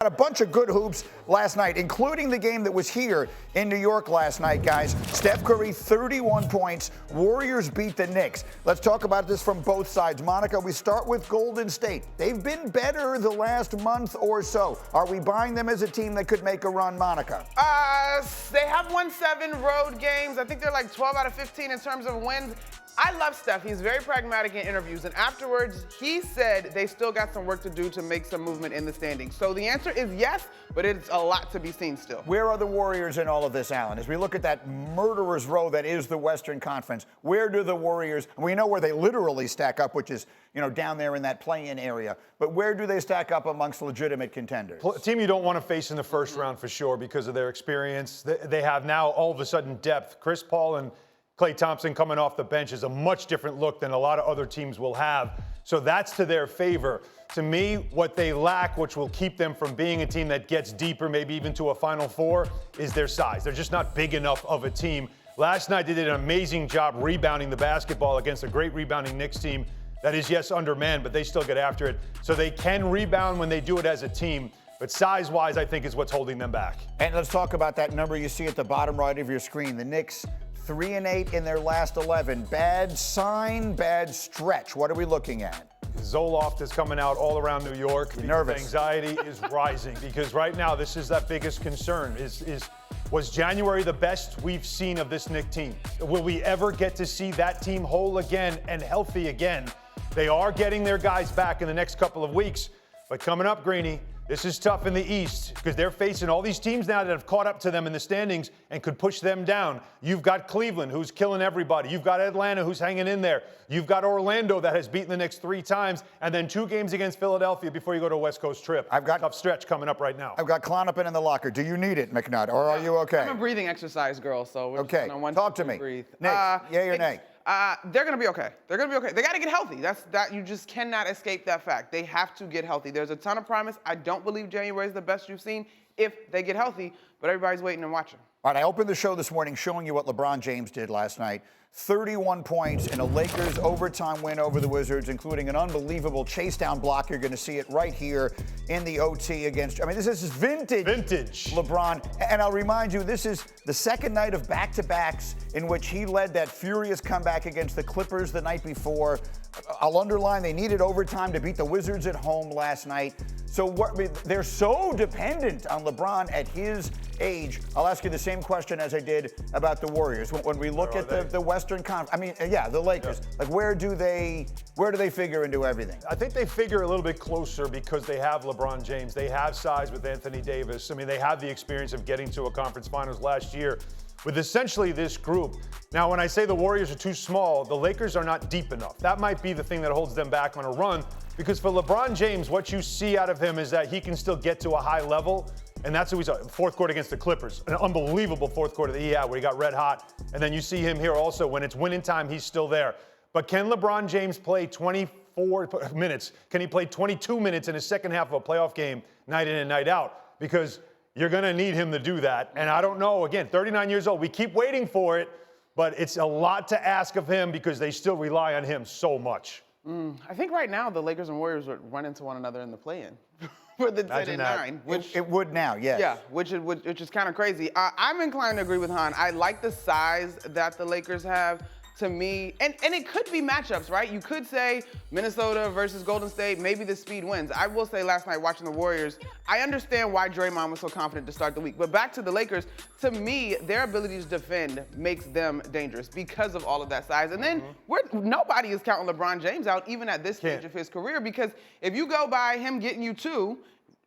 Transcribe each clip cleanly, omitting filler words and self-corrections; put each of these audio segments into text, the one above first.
A bunch of good hoops last night, including the game that was here in New York last night, guys. Steph Curry, 31 points. Warriors beat the Knicks. Let's talk about this from both sides. Monica, we start with Golden State. They've been better the last month or so. Are we buying them as a team that could make a run, Monica? They have won 7 road games. I think they're like 12 out of 15 in terms of wins. I love Steph. He's very pragmatic in interviews. And afterwards, he said they still got some work to do to make some movement in the standings. So the answer is yes, but it's a lot to be seen still. Where are the Warriors in all of this, Alan? As we look at that murderer's row that is the Western Conference, where do the Warriors, we know where they literally stack up, which is, down there in that play-in area, but where do they stack up amongst legitimate contenders? A team you don't want to face in the first round for sure because of their experience. They have now all of a sudden depth. Chris Paul and Klay Thompson coming off the bench is a much different look than a lot of other teams will have. So that's to their favor. To me, what they lack, which will keep them from being a team that gets deeper, maybe even to a Final Four, is their size. They're just not big enough of a team. Last night, they did an amazing job rebounding the basketball against a great rebounding Knicks team that is, yes, undermanned, but they still get after it. So they can rebound when they do it as a team. But size-wise, I think, is what's holding them back. And let's talk about that number you see at the bottom right of your screen. The Knicks, 3-8 in their last 11. Bad sign, bad stretch. What are we looking at? Zoloft is coming out all around New York. Nervous. Anxiety is rising because right now this is that biggest concern. Was January the best we've seen of this Knicks team? Will we ever get to see that team whole again and healthy again? They are getting their guys back in the next couple of weeks. But coming up, Greeny, this is tough in the East because they're facing all these teams now that have caught up to them in the standings and could push them down. You've got Cleveland, who's killing everybody. You've got Atlanta, who's hanging in there. You've got Orlando that has beaten the Knicks 3 times, and then 2 games against Philadelphia before you go to a West Coast trip. Tough stretch coming up right now. I've got Klonopin in the locker. Do you need it, McNutt, or are you okay? I'm a breathing exercise girl, so we're okay. just on one. Talk to me. Breathe. Knicks, yay or nay? They're going to be okay. They're going to be okay. They got to get healthy. That you just cannot escape that fact. They have to get healthy. There's a ton of promise. I don't believe January is the best you've seen if they get healthy, but everybody's waiting and watching. All right, I opened the show this morning showing you what LeBron James did last night. 31 points in a Lakers overtime win over the Wizards, including an unbelievable chase-down block. You're going to see it right here in the OT against, this is vintage LeBron. And I'll remind you, this is the second night of back-to-backs in which he led that furious comeback against the Clippers the night before. I'll underline, they needed overtime to beat the Wizards at home last night. So they're so dependent on LeBron at his age. I'll ask you the same question as I did about the Warriors. When we look at the Western Conference, the Lakers. Yeah. Like, where do they figure into everything? I think they figure a little bit closer because they have LeBron James. They have size with Anthony Davis. They have the experience of getting to a conference finals last year with essentially this group. Now, when I say the Warriors are too small, the Lakers are not deep enough. That might be the thing that holds them back on a run, because for LeBron James, what you see out of him is that he can still get to a high level, and that's what we saw. Fourth quarter against the Clippers, an unbelievable fourth quarter that he had where he got red hot, and then you see him here also. When it's winning time, he's still there. But can LeBron James play 24 minutes? Can he play 22 minutes in his second half of a playoff game, night in and night out? Because you're going to need him to do that. And I don't know, again, 39 years old. We keep waiting for it, but it's a lot to ask of him because they still rely on him so much. I think right now the Lakers and Warriors would run into one another in the play-in for the 10 and 9. Which it would now, yes. Yeah, which is kind of crazy. I'm inclined to agree with Hahn. I like the size that the Lakers have. To me, and it could be matchups, right? You could say Minnesota versus Golden State, maybe the speed wins. I will say last night watching the Warriors, I understand why Draymond was so confident to start the week. But back to the Lakers, to me, their ability to defend makes them dangerous because of all of that size. And then nobody is counting LeBron James out, even at this stage of his career, because if you go by him getting you 2,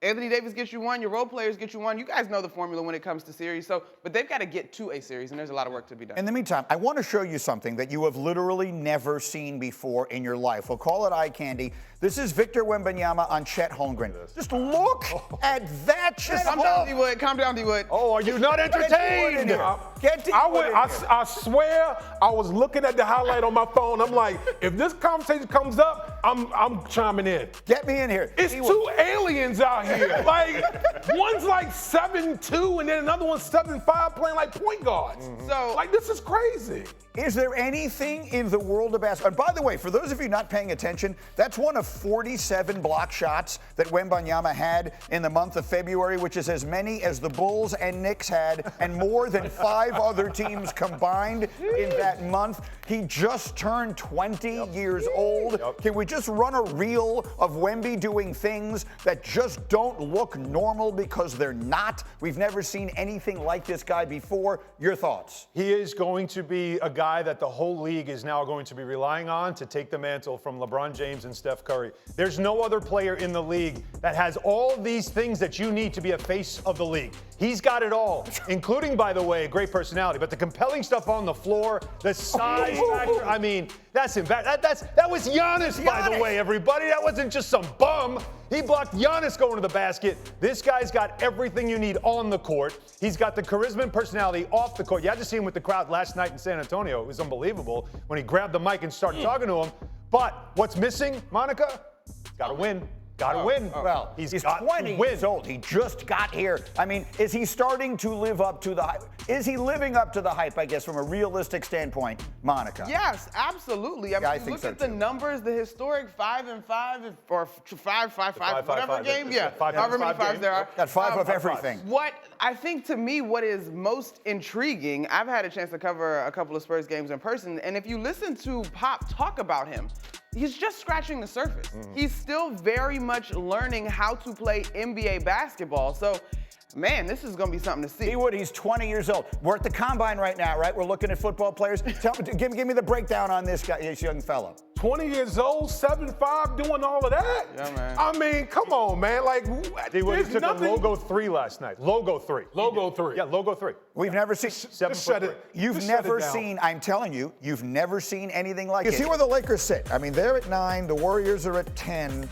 Anthony Davis gets you 1, your role players get you 1. You guys know the formula when it comes to series. But they've got to get to a series, and there's a lot of work to be done. In the meantime, I want to show you something that you have literally never seen before in your life. We'll call it eye candy. This is Victor Wembanyama on Chet Holmgren. Just look at that. Calm down, D-Wood. Calm down, D-Wood. Oh, are you not entertained? I swear I was looking at the highlight on my phone. I'm like, if this conversation comes up, I'm chiming in. Get me in here. It's two aliens out here. Like, one's like 7'2", and then another one's 7'5", playing like point guards. So, like, this is crazy. Is there anything in the world of basketball? And by the way, for those of you not paying attention, that's one of 47 block shots that Wembanyama had in the month of February, which is as many as the Bulls and Knicks had, and more than 5 other teams combined in that month. He just turned 20 years old. Can we just run a reel of Wemby doing things that just don't look normal because they're not? We've never seen anything like this guy before. Your thoughts? He is going to be a guy that the whole league is now going to be relying on to take the mantle from LeBron James and Steph Curry. There's no other player in the league that has all these things that you need to be a face of the league. He's got it all, including, by the way, a great personality. But the compelling stuff on the floor, the size factor, I mean, that's him. That was Giannis, by the way, everybody. That wasn't just some bum. He blocked Giannis going to the basket. This guy's got everything you need on the court. He's got the charisma and personality off the court. You had to see him with the crowd last night in San Antonio. It was unbelievable when he grabbed the mic and started talking to him. But what's missing, Monica? Got to win. Got to win. Well, he's 20 years old. He just got here. I mean, is he starting to live up to the hype? Is he living up to the hype, I guess, from a realistic standpoint, Monica? Yes, absolutely. I mean, look at the numbers, the historic 5 and 5, or 5, whatever game. Yeah, however many fives there are. Got 5 of everything. What I think, to me, what is most intriguing, I've had a chance to cover a couple of Spurs games in person, and if you listen to Pop talk about him, he's just scratching the surface. He's still very much learning how to play NBA basketball. So, man, this is going to be something to see. See what? He's 20 years old. We're at the combine right now, right? We're looking at football players. Give me the breakdown on this guy, this young fellow. 20 years old, 7'5", doing all of that? Yeah, man. I mean, come on, man. Like, He took a logo 3 last night. Logo 3. Logo 3. Yeah, logo 3. We've never seen. 7'3". You've never seen. I'm telling you, you've never seen anything like it. You see where the Lakers sit. I mean, they're at 9. The Warriors are at 10.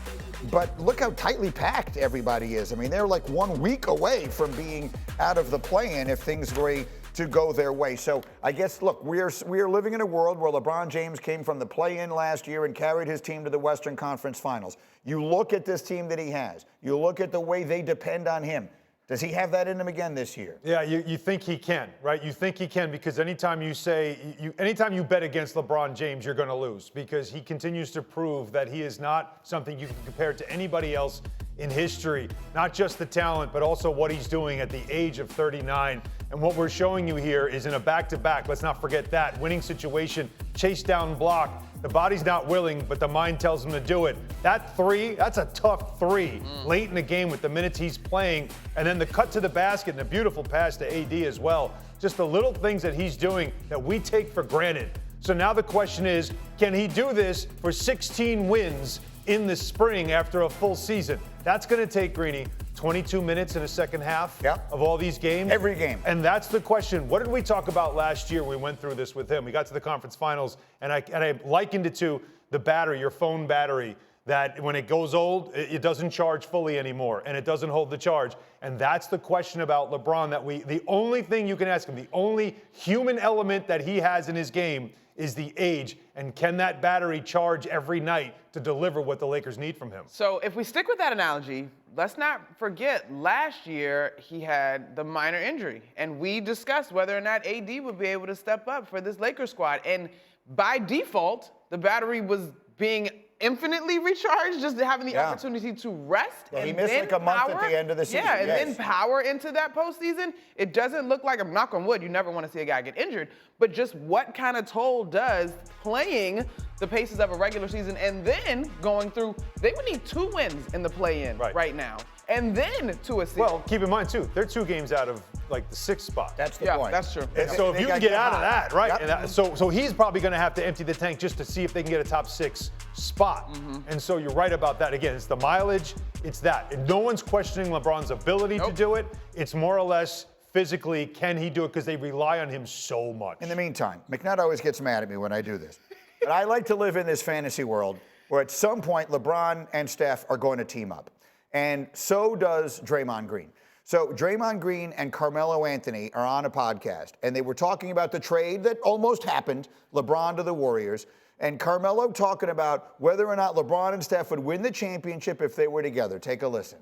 But look how tightly packed everybody is. I mean, they're like 1 week away from being out of the play-in if things were to go their way. So I guess, look, we are living in a world where LeBron James came from the play-in last year and carried his team to the Western Conference Finals. You look at this team that he has. You look at the way they depend on him. Does he have that in him again this year? Yeah, you think he can, right? You think he can because anytime you bet against LeBron James, you're going to lose because he continues to prove that he is not something you can compare to anybody else in history. Not just the talent, but also what he's doing at the age of 39. And what we're showing you here is in a back-to-back, let's not forget that, winning situation, chase down block. The body's not willing, but the mind tells him to do it. That 3, that's a tough 3 late in the game with the minutes he's playing. And then the cut to the basket and the beautiful pass to AD as well. Just the little things that he's doing that we take for granted. So now the question is, can he do this for 16 wins in the spring after a full season? That's going to take, Greeny, 22 minutes in a second half of all these games. Every game. And that's the question. What did we talk about last year? We went through this with him. We got to the conference finals, and I likened it to the battery, your phone battery, that when it goes old, it doesn't charge fully anymore, and it doesn't hold the charge. And that's the question about LeBron, that the only thing you can ask him, the only human element that he has in his game is the age. And can that battery charge every night to deliver what the Lakers need from him? So if we stick with that analogy, let's not forget last year he had the minor injury. And we discussed whether or not AD would be able to step up for this Lakers squad. And by default, the battery was being infinitely recharged, just having the opportunity to rest. Yeah, he missed like a month at the end of the season. Yeah, and then power into that postseason. It doesn't look like, I'm knock on wood, you never want to see a guy get injured, but just what kind of toll does playing the paces of a regular season and then going through, they would need 2 wins in the play-in right now. And then to a season. Well, keep in mind, too, they're 2 games out of, like, the 6th spot. That's the point. That's true. And so if you can get out of that, right? And so he's probably going to have to empty the tank just to see if they can get a top 6 spot. And so you're right about that. Again, it's the mileage. It's that. And no one's questioning LeBron's ability to do it. It's more or less physically, can he do it? Because they rely on him so much. In the meantime, McNutt always gets mad at me when I do this. But I like to live in this fantasy world where at some point LeBron and Steph are going to team up. And so does Draymond Green. So Draymond Green and Carmelo Anthony are on a podcast, and they were talking about the trade that almost happened, LeBron to the Warriors. And Carmelo talking about whether or not LeBron and Steph would win the championship if they were together. Take a listen.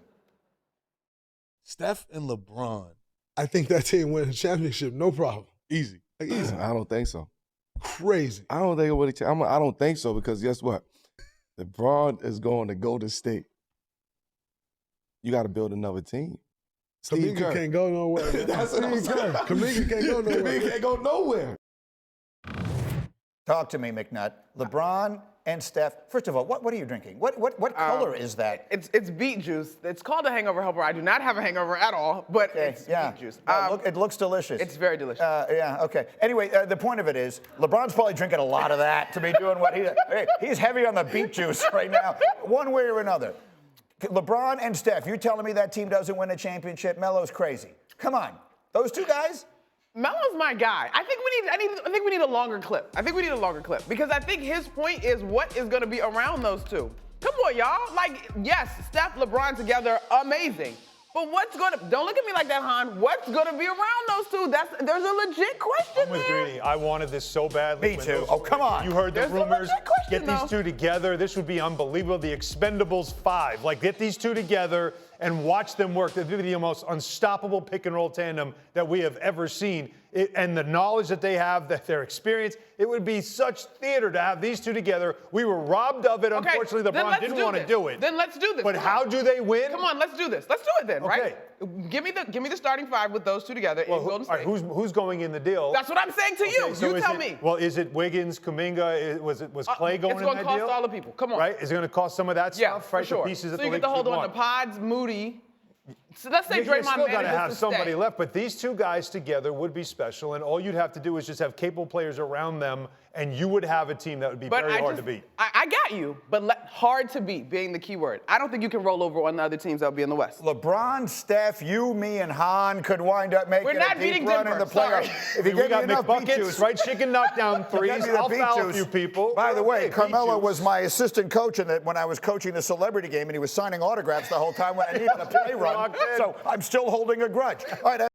Steph and LeBron, I think that team wins the championship, no problem. Easy. Like, easy. I don't think so. Crazy. I don't think it would. I don't think so because guess what? LeBron is going to Golden State. You got to build another team. Steve Kuminga can't go nowhere. That's what I'm saying. Kuminga can't go nowhere. Kuminga can't go nowhere. Talk to me, McNutt. LeBron and Steph. First of all, what are you drinking? What color is that? It's beet juice. It's called a hangover helper. I do not have a hangover at all, but it's beet juice. It looks delicious. It's very delicious. Yeah, okay. Anyway, the point of it is, LeBron's probably drinking a lot of that to be doing what he's heavy on the beet juice right now, one way or another. LeBron and Steph, you're telling me that team doesn't win a championship? Melo's crazy. Come on. Those two guys? Melo's my guy. I think we need a longer clip. Because I think his point is what is going to be around those two. Come on, y'all. Like, yes, Steph, LeBron together, amazing. But don't look at me like that, Hahn. What's going to be around those two? There's a legit question I'm with there. Greeny. I wanted this so badly. Me too. Oh, come on. You heard the There's a rumors. legit question, Get these though. two together. This would be unbelievable. The Expendables 5. Like, get these two together and watch them work. They'd be the most unstoppable pick and roll tandem that we have ever seen. And the knowledge that they have, their experience, it would be such theater to have these two together. We were robbed of it. Okay, Unfortunately, then LeBron let's didn't do want to this. do it. Then let's do this. But Come how on. do they win? Come on, let's do this. Let's do it then, Okay. right? Give me the starting five with those two together in Golden All right, State. who's going in the deal? That's what I'm saying to you. Okay, so You is tell it- me. Well, is it Wiggins, Kuminga? Was Clay going It's in going that to cost deal? all the people. Come on. Right? Is it going to cost some of that Yeah, stuff? for Right? sure. The pieces that so the you get league to hold should on to want. Pods, Moody. So let's say You Draymond still got to manages have to somebody stay. left, but these two guys together would be special, and all you'd have to do is just have capable players around them, and you would have a team that would be very hard to beat. I got you, but hard to beat being the key word. I don't think you can roll over on the other teams that will be in the West. LeBron, Steph, you, me, and Hahn could wind up making We're not a deep beating run Denver, in the sorry. playoffs. If you We give got me enough beat McBuckets, juice, right? Chicken knockdown threes. Get me the I'll beat foul a juice. few people. By the way, Okay, Carmelo beat was juice. my assistant coach when I was coaching the celebrity game, and he was signing autographs the whole time when I needed a play run. Locked in. So I'm still holding a grudge. All right.